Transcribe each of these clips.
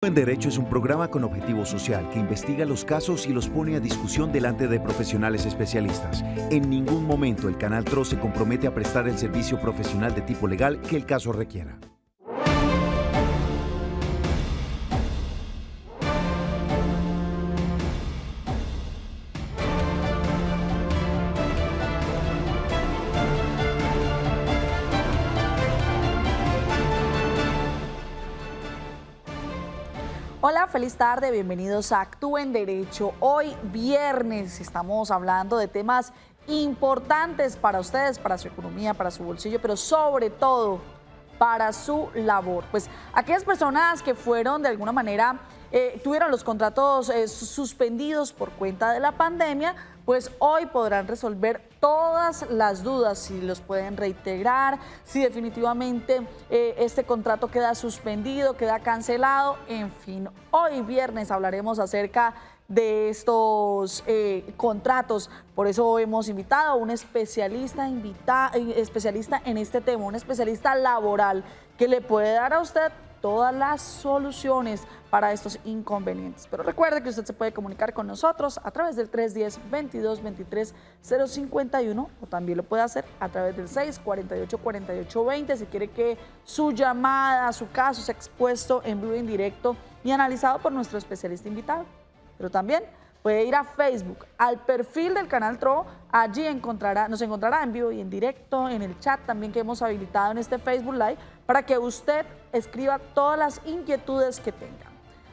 En Derecho es un programa con objetivo social que investiga los casos y los pone a discusión delante de profesionales especialistas. En ningún momento el Canal TRO se compromete a prestar el servicio profesional de tipo legal que el caso requiera. Hola, feliz tarde, bienvenidos a Actúe en Derecho. Hoy viernes estamos hablando de temas importantes para ustedes, para su economía, para su bolsillo, pero sobre todo para su labor. Pues aquellas personas que fueron de alguna manera, tuvieron los contratos suspendidos por cuenta de la pandemia, pues hoy podrán resolver todas las dudas, si los pueden reintegrar, si definitivamente este contrato queda suspendido, queda cancelado, en fin. Hoy viernes hablaremos acerca de estos contratos, por eso hemos invitado a un especialista en este tema, un especialista laboral que le puede dar a usted todas las soluciones para estos inconvenientes. Pero recuerde que usted se puede comunicar con nosotros a través del 310-2223-051 o también lo puede hacer a través del 648-4820 si quiere que su llamada, su caso sea expuesto en vivo, en directo y analizado por nuestro especialista invitado. Pero también puede ir a Facebook, al perfil del Canal TRO, allí nos encontrará en vivo y en directo, en el chat también que hemos habilitado en este Facebook Live, para que usted escriba todas las inquietudes que tenga.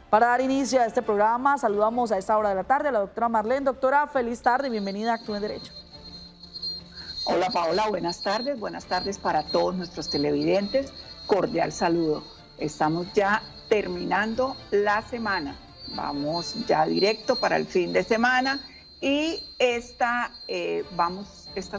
Para dar inicio a este programa, saludamos a esta hora de la tarde a la doctora Marlene. Doctora, feliz tarde y bienvenida a Actúe en Derecho. Hola Paola, buenas tardes para todos nuestros televidentes, cordial saludo. Estamos ya terminando la semana. Vamos ya directo para el fin de semana y esta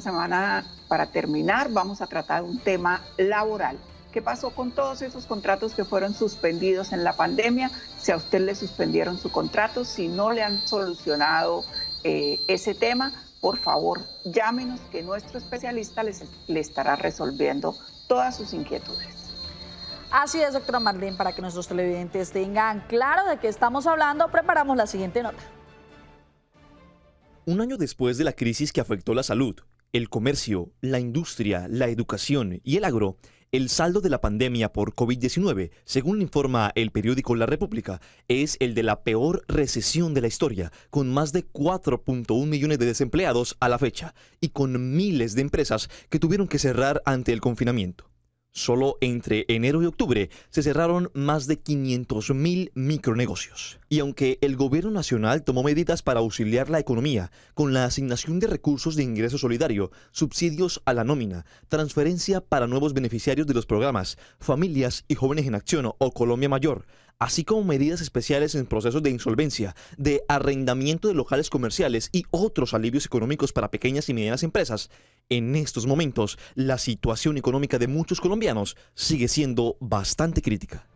semana, para terminar, vamos a tratar un tema laboral. ¿Qué pasó con todos esos contratos que fueron suspendidos en la pandemia? Si a usted le suspendieron su contrato, si no le han solucionado ese tema, por favor, llámenos que nuestro especialista le estará resolviendo todas sus inquietudes. Así es, doctora Marlene, para que nuestros televidentes tengan claro de qué estamos hablando, preparamos la siguiente nota. Un año después de la crisis que afectó la salud, el comercio, la industria, la educación y el agro, el saldo de la pandemia por COVID-19, según informa el periódico La República, es el de la peor recesión de la historia, con más de 4.1 millones de desempleados a la fecha y con miles de empresas que tuvieron que cerrar ante el confinamiento. Solo entre enero y octubre se cerraron más de 500.000 micronegocios. Y aunque el gobierno nacional tomó medidas para auxiliar la economía, con la asignación de recursos de ingreso solidario, subsidios a la nómina, transferencia para nuevos beneficiarios de los programas, Familias y Jóvenes en Acción o Colombia Mayor, así como medidas especiales en procesos de insolvencia, de arrendamiento de locales comerciales y otros alivios económicos para pequeñas y medianas empresas, en estos momentos la situación económica de muchos colombianos sigue siendo bastante crítica.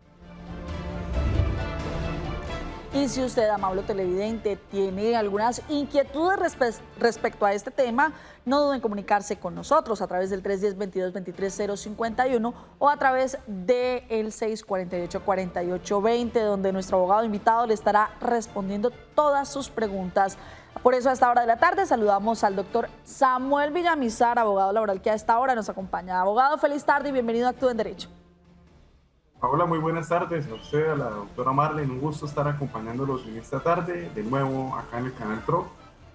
Y si usted, amable televidente, tiene algunas inquietudes respecto a este tema, no duden en comunicarse con nosotros a través del 310-2223-051 o a través del 648-4820, donde nuestro abogado invitado le estará respondiendo todas sus preguntas. Por eso a esta hora de la tarde saludamos al doctor Samuel Villamizar, abogado laboral que a esta hora nos acompaña. Abogado, feliz tarde y bienvenido a Actúe en Derecho. Hola, muy buenas tardes a usted, a la doctora Marlene, un gusto estar acompañándolos en esta tarde, de nuevo acá en el Canal TRO,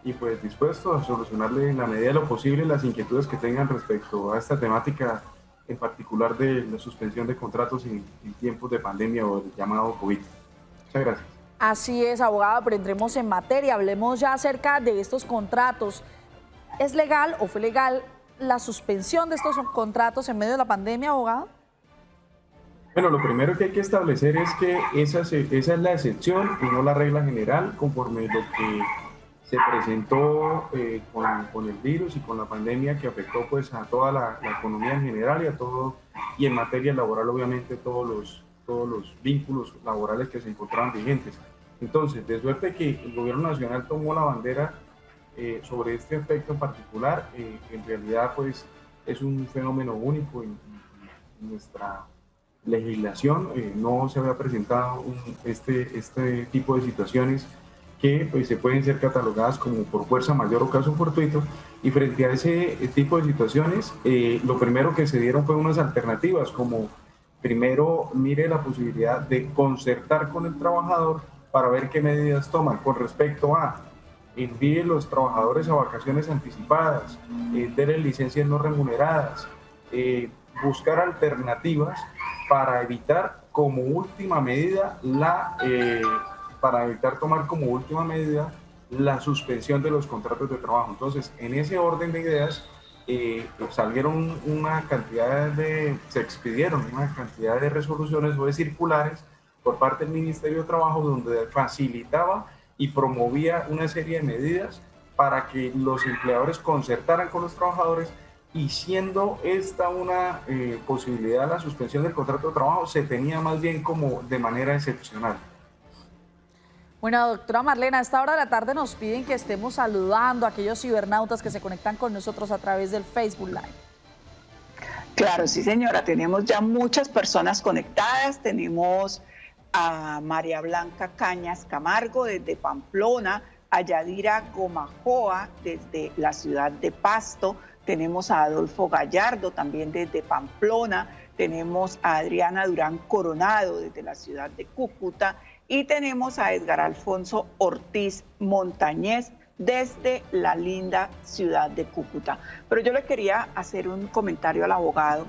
y pues dispuesto a solucionarle en la medida de lo posible las inquietudes que tengan respecto a esta temática, en particular de la suspensión de contratos en tiempos de pandemia o el llamado COVID. Muchas gracias. Así es, abogado, pero entremos en materia, hablemos ya acerca de estos contratos. ¿Es legal o fue legal la suspensión de estos contratos en medio de la pandemia, abogado? Bueno, lo primero que hay que establecer es que esa es la excepción y no la regla general, conforme lo que se presentó con el virus y con la pandemia que afectó pues a toda la economía en general y en materia laboral obviamente todos los vínculos laborales que se encontraban vigentes. Entonces, de suerte que el gobierno nacional tomó la bandera sobre este aspecto en particular, en realidad pues es un fenómeno único en nuestra legislación no se había presentado este tipo de situaciones que pues, se pueden ser catalogadas como por fuerza mayor o caso fortuito, y frente a ese tipo de situaciones, lo primero que se dieron fue unas alternativas, como primero mire la posibilidad de concertar con el trabajador para ver qué medidas toman con respecto a envíe los trabajadores a vacaciones anticipadas, denles licencias no remuneradas, buscar alternativas para evitar como última medida tomar como última medida la suspensión de los contratos de trabajo. Entonces, en ese orden de ideas, se expidieron una cantidad de resoluciones o de circulares por parte del Ministerio de Trabajo, donde facilitaba y promovía una serie de medidas para que los empleadores concertaran con los trabajadores, y siendo esta una posibilidad, la suspensión del contrato de trabajo se tenía más bien como de manera excepcional. Bueno, doctora Marlene, a esta hora de la tarde nos piden que estemos saludando a aquellos cibernautas que se conectan con nosotros a través del Facebook Live. Claro, sí señora, tenemos ya muchas personas conectadas. Tenemos a María Blanca Cañas Camargo desde Pamplona, a Yadira Gomajoa desde la ciudad de Pasto, tenemos a Adolfo Gallardo también desde Pamplona, tenemos a Adriana Durán Coronado desde la ciudad de Cúcuta, y tenemos a Edgar Alfonso Ortiz Montañez desde la linda ciudad de Cúcuta. Pero yo le quería hacer un comentario al abogado.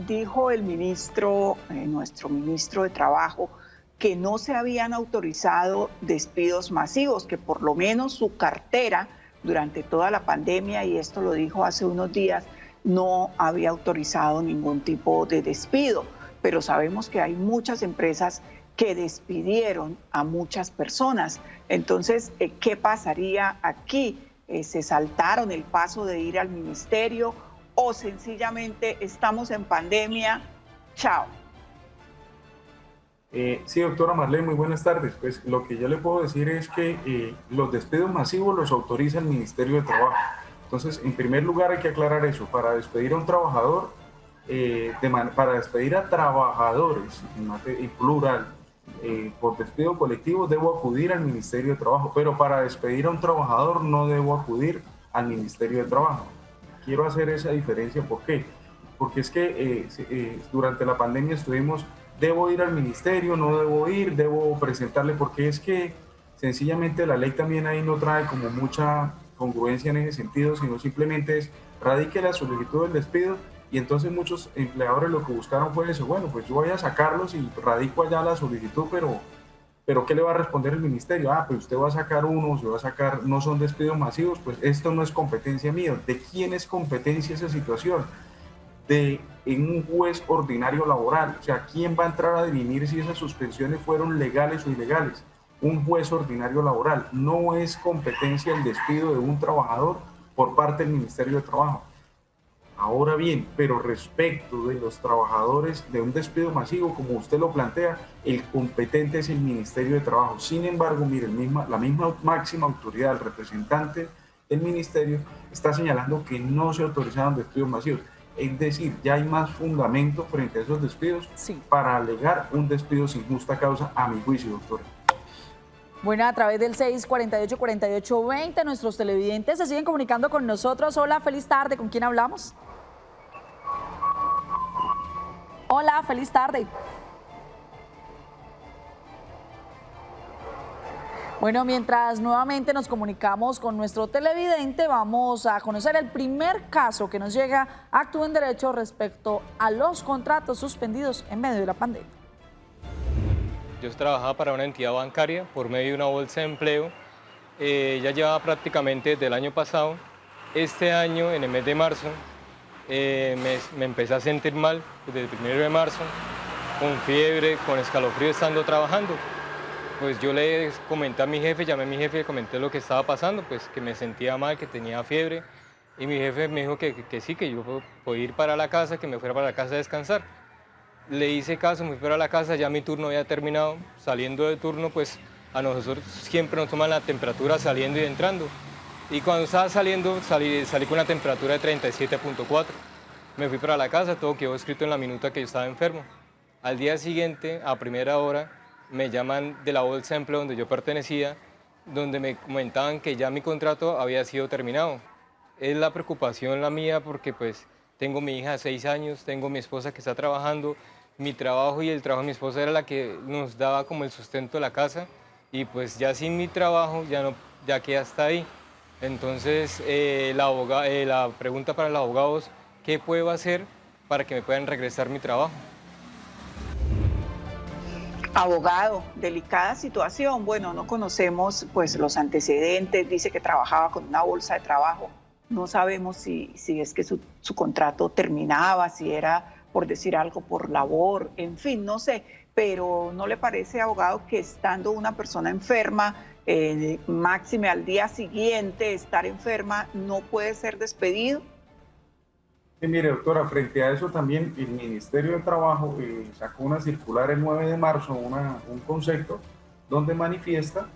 Dijo el ministro, nuestro ministro de Trabajo, que no se habían autorizado despidos masivos, que por lo menos su cartera durante toda la pandemia, y esto lo dijo hace unos días, no había autorizado ningún tipo de despido. Pero sabemos que hay muchas empresas que despidieron a muchas personas. Entonces, ¿qué pasaría aquí? ¿Se saltaron el paso de ir al ministerio o sencillamente estamos en pandemia? Chao. Sí, doctora Marlene, muy buenas tardes. Pues lo que yo le puedo decir es que los despidos masivos los autoriza el Ministerio de Trabajo. Entonces, en primer lugar hay que aclarar eso. Para despedir a un trabajador, para despedir a trabajadores en plural, por despido colectivo, debo acudir al Ministerio de Trabajo, pero para despedir a un trabajador no debo acudir al Ministerio de Trabajo. Quiero hacer esa diferencia. ¿Por qué? Porque es que durante la pandemia estuvimos, debo ir al ministerio, no debo ir, debo presentarle, porque es que sencillamente la ley también ahí no trae como mucha congruencia en ese sentido, sino simplemente es radique la solicitud del despido. Y entonces muchos empleadores lo que buscaron fue eso: bueno, pues yo voy a sacarlos y radico allá la solicitud, pero ¿qué le va a responder el ministerio? Ah, pues usted va a sacar uno, se va a sacar, no son despidos masivos, pues esto no es competencia mía. ¿De quién es competencia esa situación? En un juez ordinario laboral. O sea, ¿quién va a entrar a dirimir si esas suspensiones fueron legales o ilegales? Un juez ordinario laboral. No es competencia el despido de un trabajador por parte del Ministerio de Trabajo. Ahora bien, pero respecto de los trabajadores de un despido masivo, como usted lo plantea, el competente es el Ministerio de Trabajo. Sin embargo, miren, la misma máxima autoridad, el representante del ministerio, está señalando que no se autorizaron despidos masivos. Es decir, ya hay más fundamento frente a esos despidos para alegar un despido sin justa causa, a mi juicio, doctora. Bueno, a través del 648-4820, nuestros televidentes se siguen comunicando con nosotros. Hola, feliz tarde. ¿Con quién hablamos? Hola, feliz tarde. Bueno, mientras nuevamente nos comunicamos con nuestro televidente, vamos a conocer el primer caso que nos llega a Actúe en Derecho respecto a los contratos suspendidos en medio de la pandemia. Yo trabajaba para una entidad bancaria por medio de una bolsa de empleo. Ya llevaba prácticamente desde el año pasado. Este año, en el mes de marzo, me empecé a sentir mal, desde el 1 de marzo, con fiebre, con escalofrío estando trabajando. Pues yo le comenté a mi jefe, llamé a mi jefe y le comenté lo que estaba pasando, pues que me sentía mal, que tenía fiebre. Y mi jefe me dijo que sí, que yo podía ir para la casa, que me fuera para la casa a descansar. Le hice caso, me fui a la casa, ya mi turno había terminado. Saliendo de turno, pues a nosotros siempre nos toman la temperatura saliendo y entrando. Y cuando estaba saliendo, salí con una temperatura de 37.4. Me fui para la casa, todo quedó escrito en la minuta que yo estaba enfermo. Al día siguiente, a primera hora, me llaman de la bolsa de empleo donde yo pertenecía, donde me comentaban que ya mi contrato había sido terminado. Es la preocupación la mía porque pues tengo mi hija de 6 años, tengo mi esposa que está trabajando, mi trabajo y el trabajo de mi esposa era la que nos daba como el sustento de la casa y pues ya sin mi trabajo ya queda hasta ahí. Entonces la pregunta para los abogados, ¿qué puedo hacer para que me puedan regresar mi trabajo? Abogado, delicada situación. Bueno, no conocemos pues los antecedentes, dice que trabajaba con una bolsa de trabajo. No sabemos si es que su contrato terminaba, si era, por decir algo, por labor, en fin, no sé. Pero ¿no le parece, abogado, que estando una persona enferma, máxime al día siguiente estar enferma, no puede ser despedido? Mire, doctora, frente a eso también el Ministerio de Trabajo sacó una circular el 9 de marzo, un concepto donde manifiesta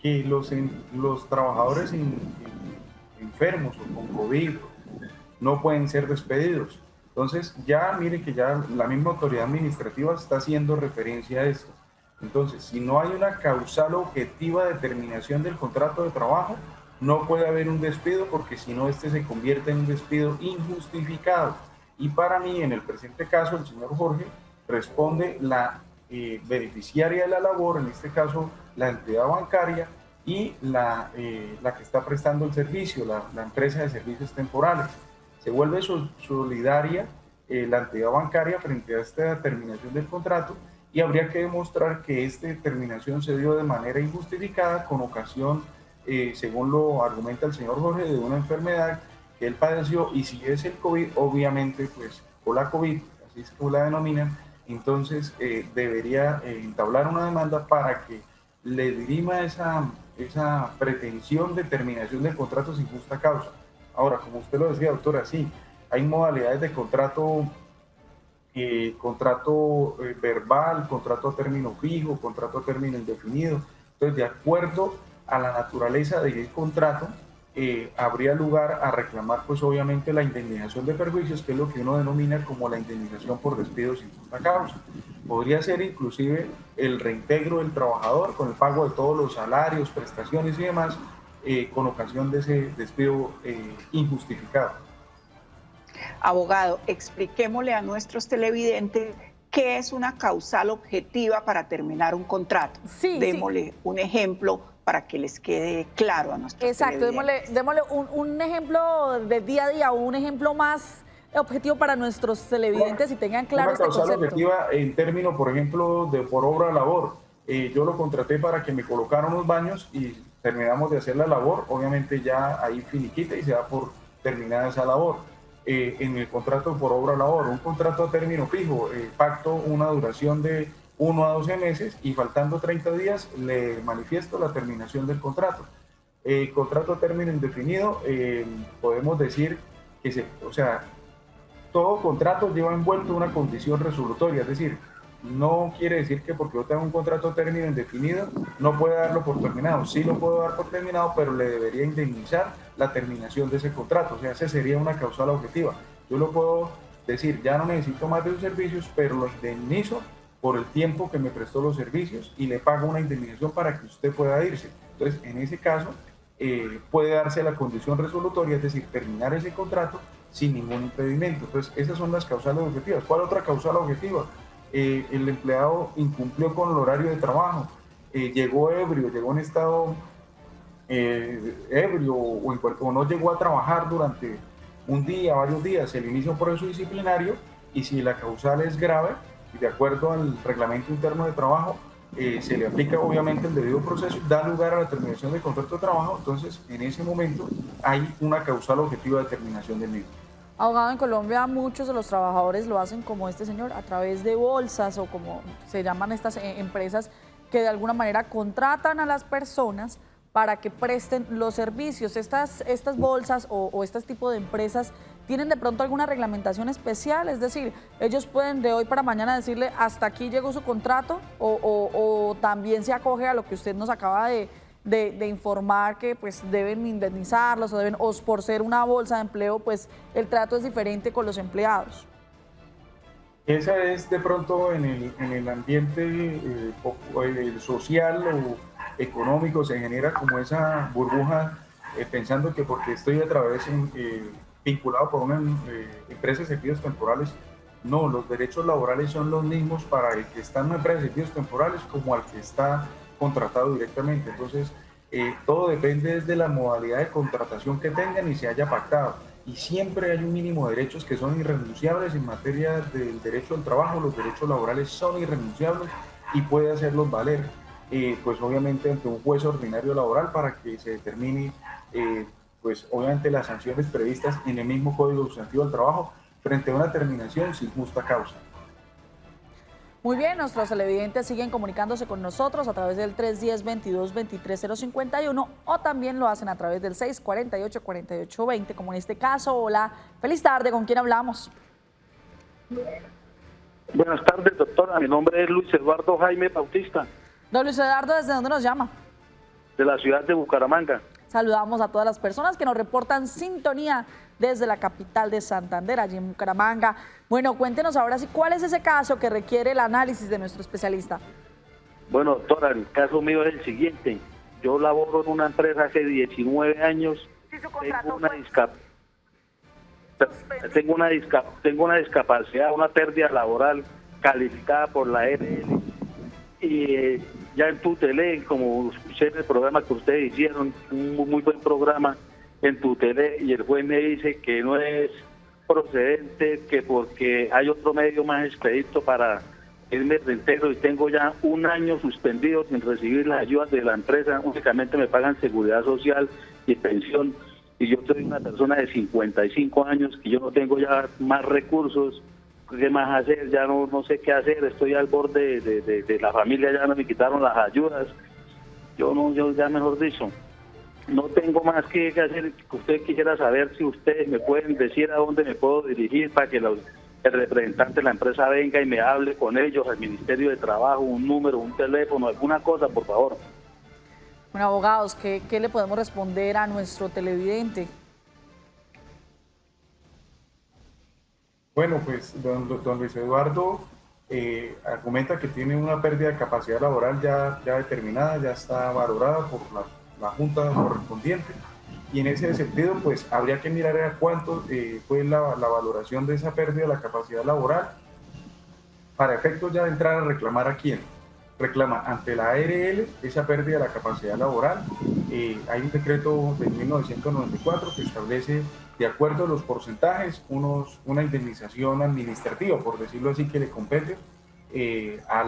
que los trabajadores enfermos o con COVID no pueden ser despedidos. Entonces ya mire que ya la misma autoridad administrativa está haciendo referencia a esto. Entonces, si no hay una causal objetiva de terminación del contrato de trabajo, no puede haber un despido porque si no, este se convierte en un despido injustificado. Y para mí, en el presente caso, el señor Jorge responde la beneficiaria de la labor, en este caso la entidad bancaria y la que está prestando el servicio, la empresa de servicios temporales. Se vuelve solidaria la entidad bancaria frente a esta terminación del contrato y habría que demostrar que esta terminación se dio de manera injustificada con ocasión, según lo argumenta el señor Jorge, de una enfermedad que él padeció, y si es el COVID, obviamente, pues, o la COVID, así es como la denominan, entonces debería entablar una demanda para que le dirima esa pretensión de terminación del contrato sin justa causa. Ahora, como usted lo decía, doctora, sí, hay modalidades de contrato verbal, contrato a término fijo, contrato a término indefinido. Entonces, de acuerdo a la naturaleza del contrato, habría lugar a reclamar, pues obviamente, la indemnización de perjuicios, que es lo que uno denomina como la indemnización por despido sin justa causa. Podría ser inclusive el reintegro del trabajador con el pago de todos los salarios, prestaciones y demás, con ocasión de ese despido injustificado. Abogado, expliquémosle a nuestros televidentes qué es una causal objetiva para terminar un contrato. Sí, démosle un ejemplo para que les quede claro a nuestros televidentes. Démosle un ejemplo de día a día, un ejemplo más objetivo para nuestros televidentes y tengan claro este concepto. Una causal objetiva en términos, por ejemplo, de por obra o labor. Yo lo contraté para que me colocara unos baños y terminamos de hacer la labor, obviamente ya ahí finiquita y se da por terminada esa labor. En el contrato por obra o labor, un contrato a término fijo, pacto una duración de 1 a 12 meses y faltando 30 días le manifiesto la terminación del contrato. Contrato a término indefinido, podemos decir que todo contrato lleva envuelto una condición resolutoria, es decir, no quiere decir que porque yo tenga un contrato a término indefinido no pueda darlo por terminado. Sí lo puedo dar por terminado, pero le debería indemnizar la terminación de ese contrato. O sea, esa sería una causal objetiva. Yo lo puedo decir, ya no necesito más de sus servicios, pero lo indemnizo por el tiempo que me prestó los servicios y le pago una indemnización para que usted pueda irse. Entonces, en ese caso, puede darse la condición resolutoria, es decir, terminar ese contrato sin ningún impedimento. Entonces, esas son las causales objetivas. ¿Cuál otra causal objetiva? El empleado incumplió con el horario de trabajo, llegó ebrio, llegó en estado ebrio o no llegó a trabajar durante un día, varios días, se le inicia un proceso disciplinario y si la causal es grave, y de acuerdo al reglamento interno de trabajo, se le aplica obviamente el debido proceso y da lugar a la terminación del contrato de trabajo, entonces en ese momento hay una causal objetiva de terminación del mismo. Abogado, en Colombia muchos de los trabajadores lo hacen como este señor, a través de bolsas o como se llaman estas empresas que de alguna manera contratan a las personas para que presten los servicios. Estas bolsas o este tipo de empresas tienen de pronto alguna reglamentación especial, es decir, ellos pueden de hoy para mañana decirle hasta aquí llegó su contrato o también se acoge a lo que usted nos acaba de informar que pues deben indemnizarlos o por ser una bolsa de empleo pues el trato es diferente con los empleados. Esa es de pronto en el ambiente social o económico, se genera como esa burbuja pensando que porque estoy a través vinculado por una empresa de servicios temporales. No, los derechos laborales son los mismos para el que está en una empresa de servicios temporales como al que está contratado directamente. Entonces, todo depende de la modalidad de contratación que tengan y se haya pactado. Y siempre hay un mínimo de derechos que son irrenunciables en materia del derecho al trabajo. Los derechos laborales son irrenunciables y puede hacerlos valer, pues obviamente ante un juez ordinario laboral para que se determine, pues obviamente las sanciones previstas en el mismo Código Sustantivo del Trabajo frente a una terminación sin justa causa. Muy bien, nuestros televidentes siguen comunicándose con nosotros a través del 310-22-23-051 o también lo hacen a través del 648-4820, como en este caso. Hola, feliz tarde, ¿con quién hablamos? Buenas tardes, doctora. Mi nombre es Luis Eduardo Jaime Bautista. Don Luis Eduardo, ¿desde dónde nos llama? De la ciudad de Bucaramanga. Saludamos a todas las personas que nos reportan sintonía desde la capital de Santander, allí en Bucaramanga. Bueno, cuéntenos ahora sí, ¿cuál es ese caso que requiere el análisis de nuestro especialista? Bueno, doctora, el caso mío es el siguiente. Yo laboro en una empresa hace 19 años. Tengo una discapacidad, una pérdida laboral calificada por la ARL. Y ya en tutelé, como escuché en el programa que ustedes hicieron, un muy buen programa, en tutelé, y el juez me dice que no es procedente, que porque hay otro medio más expedito para irme reintegro, y tengo ya un año suspendido sin recibir las ayudas de la empresa. Únicamente me pagan seguridad social y pensión, y yo soy una persona de 55 años que yo no tengo ya más recursos. ¿Qué más hacer? Ya no sé qué hacer, estoy al borde de la familia, ya no me quitaron las ayudas, yo ya mejor dicho, no tengo más que hacer. Usted quisiera saber si ustedes me pueden decir a dónde me puedo dirigir para que el representante de la empresa venga y me hable con ellos, al Ministerio de Trabajo, un número, un teléfono, alguna cosa, por favor. Bueno, abogados, ¿qué le podemos responder a nuestro televidente? Bueno, pues don Luis Eduardo argumenta que tiene una pérdida de capacidad laboral ya determinada, ya está valorada por la Junta correspondiente, y en ese sentido pues habría que mirar a cuánto fue la valoración de esa pérdida de la capacidad laboral para efectos ya de entrar a reclamar a quién. Reclama ante la ARL esa pérdida de la capacidad laboral. Hay un decreto de 1994 que establece, de acuerdo a los porcentajes, una indemnización administrativa, por decirlo así, que le compete a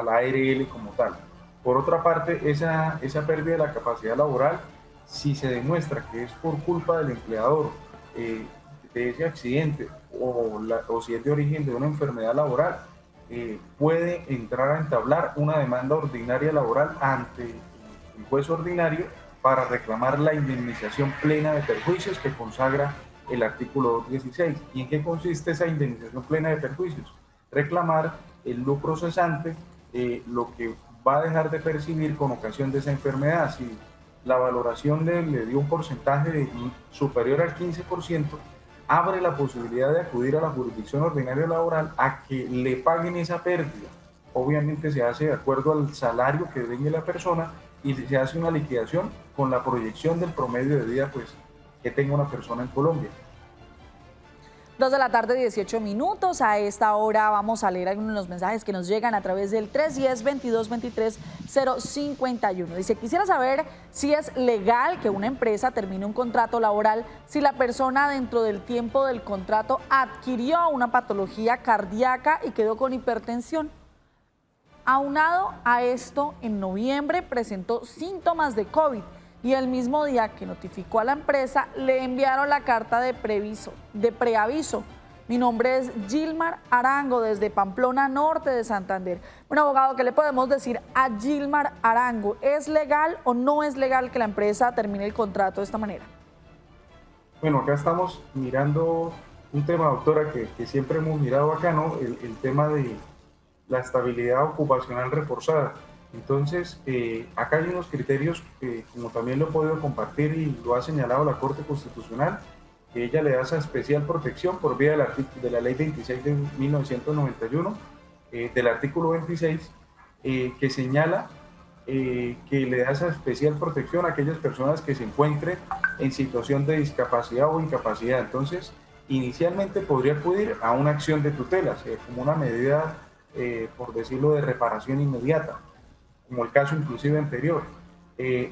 la ARL como tal. Por otra parte, esa pérdida de la capacidad laboral, si se demuestra que es por culpa del empleador de ese accidente o si es de origen de una enfermedad laboral, puede entrar a entablar una demanda ordinaria laboral ante el juez ordinario para reclamar la indemnización plena de perjuicios que consagra el artículo 216. ¿Y en qué consiste esa indemnización plena de perjuicios? Reclamar el lucro cesante, lo que va a dejar de percibir con ocasión de esa enfermedad. Si la valoración le dio un porcentaje superior al 15%, abre la posibilidad de acudir a la jurisdicción ordinaria laboral a que le paguen esa pérdida. Obviamente se hace de acuerdo al salario que venga la persona y se hace una liquidación con la proyección del promedio de vida pues, que tenga una persona en Colombia. 2 de la tarde, 18 minutos. A esta hora vamos a leer algunos de los mensajes que nos llegan a través del 310-22-23-051. Dice, quisiera saber si es legal que una empresa termine un contrato laboral si la persona dentro del tiempo del contrato adquirió una patología cardíaca y quedó con hipertensión. Aunado a esto, en noviembre presentó síntomas de COVID y el mismo día que notificó a la empresa le enviaron la carta de preaviso. Mi nombre es Gilmar Arango desde Pamplona Norte de Santander. Bueno, abogado, ¿qué le podemos decir a Gilmar Arango? ¿Es legal o no es legal que la empresa termine el contrato de esta manera? Bueno, acá estamos mirando un tema, doctora, que siempre hemos mirado acá, ¿no? El tema de la estabilidad ocupacional reforzada. Entonces, acá hay unos criterios, como también lo he podido compartir y lo ha señalado la Corte Constitucional, que ella le da esa especial protección por vía de la ley 26 de 1991, del artículo 26, que señala que le da esa especial protección a aquellas personas que se encuentren en situación de discapacidad o incapacidad. Entonces, inicialmente podría acudir a una acción de tutela, como una medida, por decirlo, de reparación inmediata, como el caso inclusive anterior.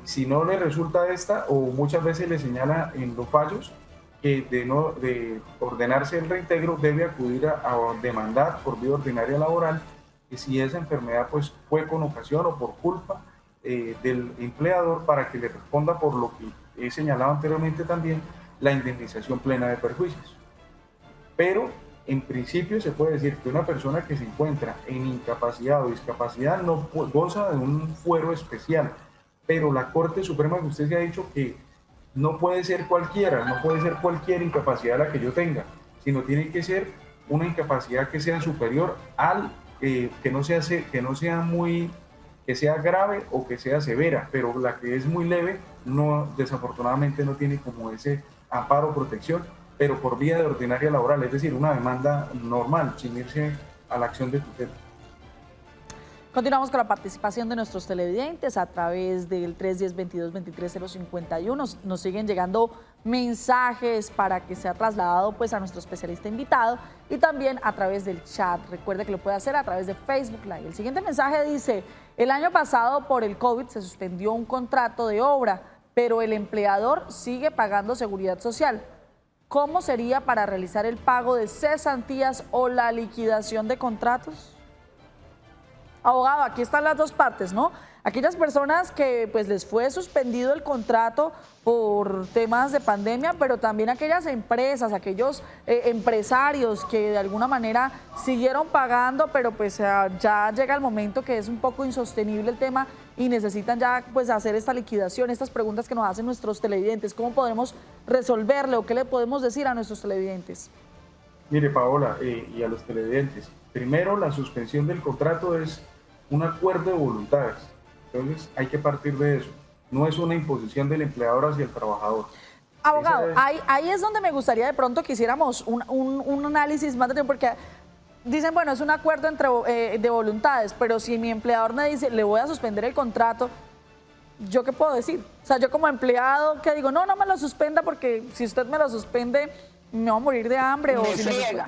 Si no le resulta esta, o muchas veces le señala en los fallos que de ordenarse el reintegro debe acudir a demandar por vía ordinaria laboral, que si esa enfermedad pues fue con ocasión o por culpa del empleador, para que le responda por lo que he señalado anteriormente también, la indemnización plena de perjuicios. Pero en principio se puede decir que una persona que se encuentra en incapacidad o discapacidad no goza de un fuero especial, pero la Corte Suprema, que usted se ha dicho que no puede ser cualquiera, no puede ser cualquier incapacidad la que yo tenga, sino tiene que ser una incapacidad que sea superior al, que sea grave o que sea severa, pero la que es muy leve, desafortunadamente no tiene como ese amparo o protección, pero por vía de ordinaria laboral, es decir, una demanda normal, sin irse a la acción de tutela. Continuamos con la participación de nuestros televidentes a través del 310-22-23-051. Nos siguen llegando mensajes para que sea trasladado pues a nuestro especialista invitado, y también a través del chat. Recuerde que lo puede hacer a través de Facebook Live. El siguiente mensaje dice: el año pasado por el COVID se suspendió un contrato de obra, pero el empleador sigue pagando seguridad social. ¿Cómo sería para realizar el pago de cesantías o la liquidación de contratos? Abogado, aquí están las dos partes, ¿no? Aquellas personas que pues les fue suspendido el contrato por temas de pandemia, pero también aquellas empresas, aquellos empresarios que de alguna manera siguieron pagando, pero pues ya llega el momento que es un poco insostenible el tema y necesitan ya pues hacer esta liquidación. Estas preguntas que nos hacen nuestros televidentes, ¿cómo podemos resolverle o qué le podemos decir a nuestros televidentes? Mire, Paola, y a los televidentes, primero, la suspensión del contrato es un acuerdo de voluntades. Entonces hay que partir de eso. No es una imposición del empleador hacia el trabajador. Abogado, ahí es donde me gustaría de pronto que hiciéramos un análisis más de tiempo, porque dicen, bueno, es un acuerdo de voluntades, pero si mi empleador me dice, le voy a suspender el contrato, ¿yo qué puedo decir? O sea, yo como empleado, ¿qué digo? No me lo suspenda, porque si usted me lo suspende, me voy a morir de hambre. O si me suspende.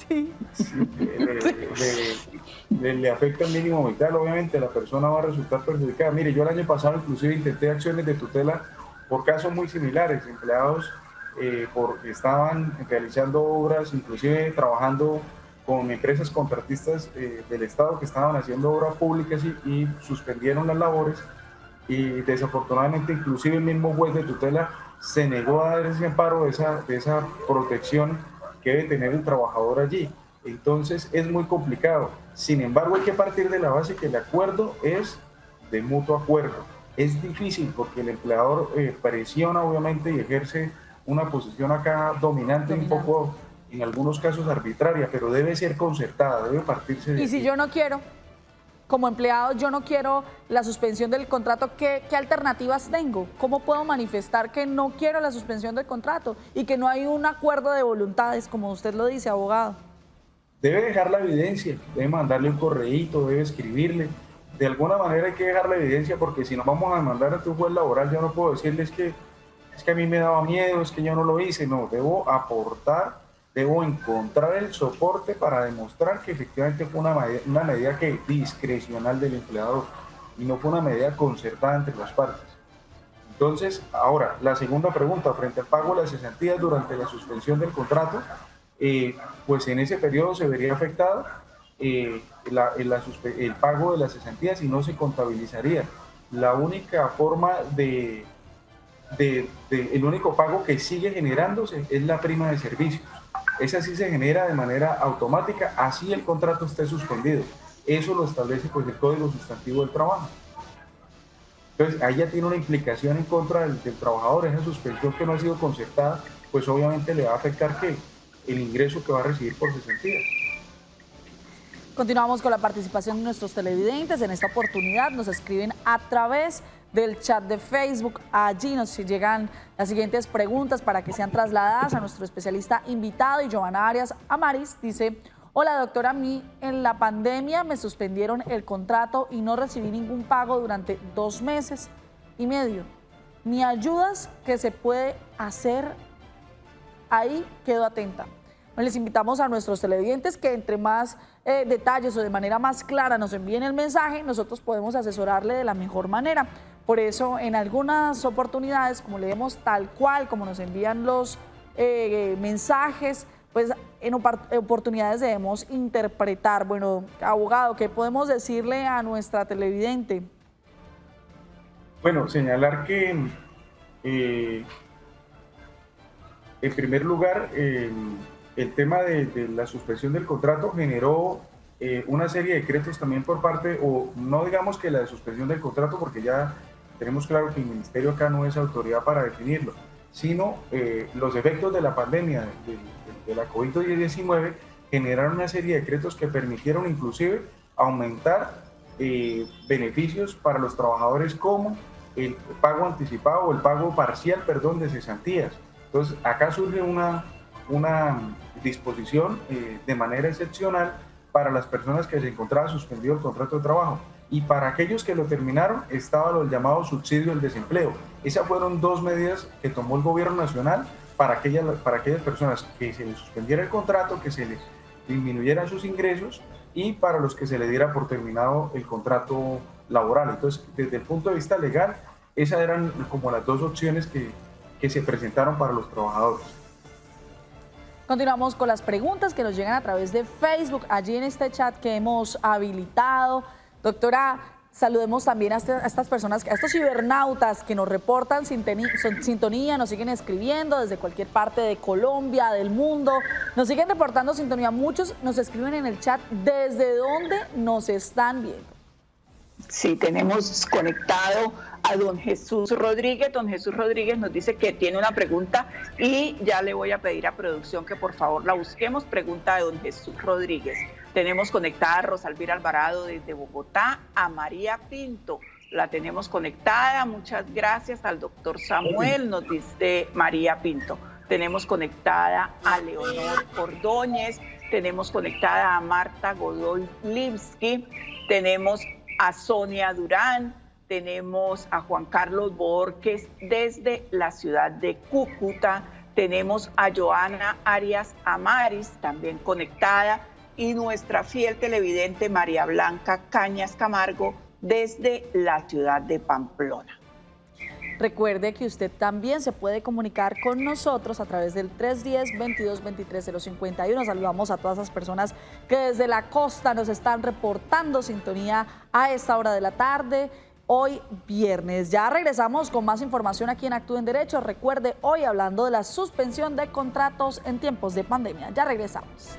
Sí. Le afecta el mínimo vital, obviamente la persona va a resultar perjudicada. Mire, yo el año pasado inclusive intenté acciones de tutela por casos muy similares, empleados estaban realizando obras, inclusive trabajando con empresas contratistas del Estado que estaban haciendo obras públicas y suspendieron las labores, y desafortunadamente inclusive el mismo juez de tutela se negó a dar ese amparo de esa protección que debe tener el trabajador allí. Entonces es muy complicado. Sin embargo, hay que partir de la base que el acuerdo es de mutuo acuerdo. Es difícil porque el empleador presiona obviamente y ejerce una posición acá dominante, un poco en algunos casos arbitraria, pero debe ser concertada, debe partirse de... ¿Y si yo no quiero? Como empleado, yo no quiero la suspensión del contrato, ¿qué alternativas tengo? ¿Cómo puedo manifestar que no quiero la suspensión del contrato y que no hay un acuerdo de voluntades, como usted lo dice, abogado? Debe dejar la evidencia, debe mandarle un correíto, debe escribirle. De alguna manera hay que dejar la evidencia, porque si nos vamos a demandar ante un juez laboral, yo no puedo decirles que es que a mí me daba miedo, es que yo no lo hice. No, debo aportar, debo encontrar el soporte para demostrar que efectivamente fue una medida discrecional del empleador y no fue una medida concertada entre las partes. Entonces, ahora, la segunda pregunta, frente al pago de las cesantías durante la suspensión del contrato, pues en ese periodo se vería afectado el pago de las cesantías y no se contabilizaría. La única forma el único pago que sigue generándose es la prima de servicios. Esa sí se genera de manera automática, así el contrato esté suspendido. Eso lo establece pues el Código Sustantivo del Trabajo. Entonces, ahí ya tiene una implicación en contra del trabajador. Esa suspensión que no ha sido concertada, pues obviamente le va a afectar que el ingreso que va a recibir por cesantías. Continuamos con la participación de nuestros televidentes. En esta oportunidad nos escriben a través del chat de Facebook. Allí nos llegan las siguientes preguntas para que sean trasladadas a nuestro especialista invitado. Y Giovanna Arias Amaris dice: hola doctora, a mí en la pandemia me suspendieron el contrato y no recibí ningún pago durante 2 meses y medio. Ni ayudas que se puede hacer, ahí quedo atenta. Les invitamos a nuestros televidentes que entre más detalles o de manera más clara nos envíen el mensaje, nosotros podemos asesorarle de la mejor manera. Por eso en algunas oportunidades, como leemos tal cual, como nos envían los mensajes, pues en oportunidades debemos interpretar. Bueno, abogado, ¿qué podemos decirle a nuestra televidente? Bueno, señalar que en primer lugar, el tema de la suspensión del contrato generó una serie de decretos también por parte, o no digamos que la suspensión del contrato, porque ya tenemos claro que el ministerio acá no es autoridad para definirlo, sino los efectos de la pandemia de la COVID-19 generaron una serie de decretos que permitieron inclusive aumentar beneficios para los trabajadores, como el pago anticipado o el pago parcial, perdón, de cesantías. Entonces acá surge una disposición de manera excepcional para las personas que se encontraban suspendido el contrato de trabajo, y para aquellos que lo terminaron estaba el llamado subsidio del desempleo. Esas fueron 2 medidas que tomó el gobierno nacional para aquellas personas que se les suspendiera el contrato, que se les disminuyeran sus ingresos, y para los que se le diera por terminado el contrato laboral. Entonces, desde el punto de vista legal, esas eran como las 2 opciones que se presentaron para los trabajadores. Continuamos con las preguntas que nos llegan a través de Facebook, allí en este chat que hemos habilitado. Doctora, saludemos también a estas personas, a estos cibernautas que nos reportan sintonía, nos siguen escribiendo desde cualquier parte de Colombia, del mundo, nos siguen reportando sintonía. Muchos nos escriben en el chat desde dónde nos están viendo. Sí, tenemos conectado a don Jesús Rodríguez. Don Jesús Rodríguez nos dice que tiene una pregunta y ya le voy a pedir a producción que por favor la busquemos. Pregunta de don Jesús Rodríguez. Tenemos conectada a Rosalvira Alvarado desde Bogotá, a María Pinto. La tenemos conectada. Muchas gracias al doctor Samuel, nos dice María Pinto. Tenemos conectada a Leonor Ordóñez. Tenemos conectada a Marta Godoy Lipsky. Tenemos a Sonia Durán, tenemos a Juan Carlos Borges desde la ciudad de Cúcuta, tenemos a Joana Arias Amaris también conectada, y nuestra fiel televidente María Blanca Cañas Camargo desde la ciudad de Pamplona. Recuerde que usted también se puede comunicar con nosotros a través del 310-2223-051. Saludamos a todas esas personas que desde la costa nos están reportando sintonía a esta hora de la tarde, hoy viernes. Ya regresamos con más información aquí en Actúe en Derecho. Recuerde, hoy hablando de la suspensión de contratos en tiempos de pandemia. Ya regresamos.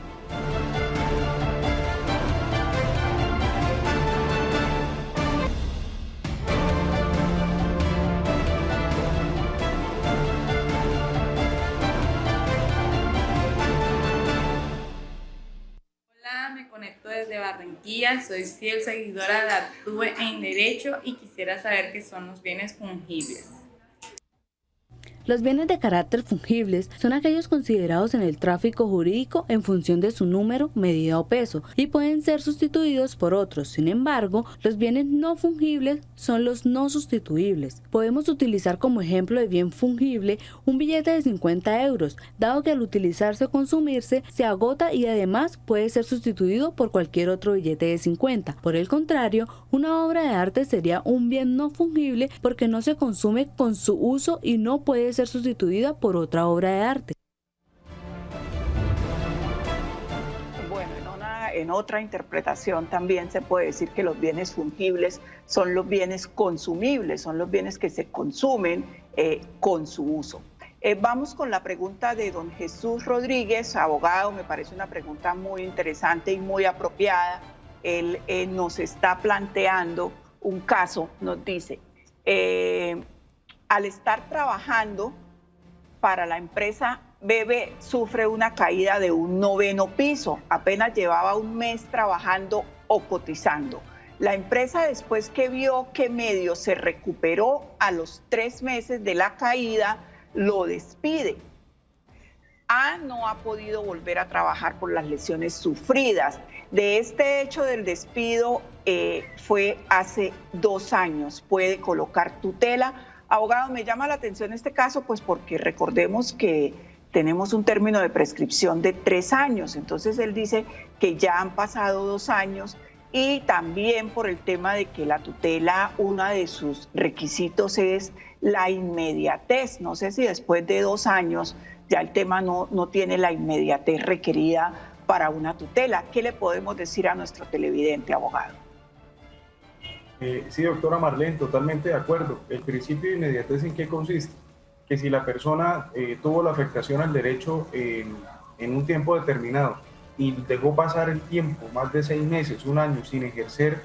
Me conecto desde Barranquilla, soy fiel seguidora de Actúe en Derecho y quisiera saber qué son los bienes fungibles. Los bienes de carácter fungibles son aquellos considerados en el tráfico jurídico en función de su número, medida o peso y pueden ser sustituidos por otros. Sin embargo, los bienes no fungibles son los no sustituibles. Podemos utilizar como ejemplo de bien fungible un billete de 50 euros, dado que al utilizarse o consumirse se agota y además puede ser sustituido por cualquier otro billete de 50. Por el contrario, una obra de arte sería un bien no fungible porque no se consume con su uso y no puede ser sustituida por otra obra de arte. Bueno, en otra interpretación también se puede decir que los bienes fungibles son los bienes consumibles, son los bienes que se consumen con su uso. Vamos con la pregunta de don Jesús Rodríguez, abogado. Me parece una pregunta muy interesante y muy apropiada. Él nos está planteando un caso, nos dice, al estar trabajando para la empresa BB, sufre una caída de un 9º piso. Apenas llevaba un mes trabajando o cotizando. La empresa, después que vio que medio se recuperó a los 3 meses de la caída, lo despide. A no ha podido volver a trabajar por las lesiones sufridas. De este hecho del despido fue hace 2 años. Puede colocar tutela. Abogado, me llama la atención este caso, pues porque recordemos que tenemos un término de prescripción de 3 años. Entonces él dice que ya han pasado 2 años. Y también por el tema de que la tutela, uno de sus requisitos es la inmediatez. No sé si después de 2 años ya el tema no tiene la inmediatez requerida para una tutela. ¿Qué le podemos decir a nuestro televidente, abogado? Sí, doctora Marlene, totalmente de acuerdo. El principio de inmediatez, ¿en qué consiste? Que si la persona tuvo la afectación al derecho en un tiempo determinado y dejó pasar el tiempo, más de 6 meses, 1 año, sin ejercer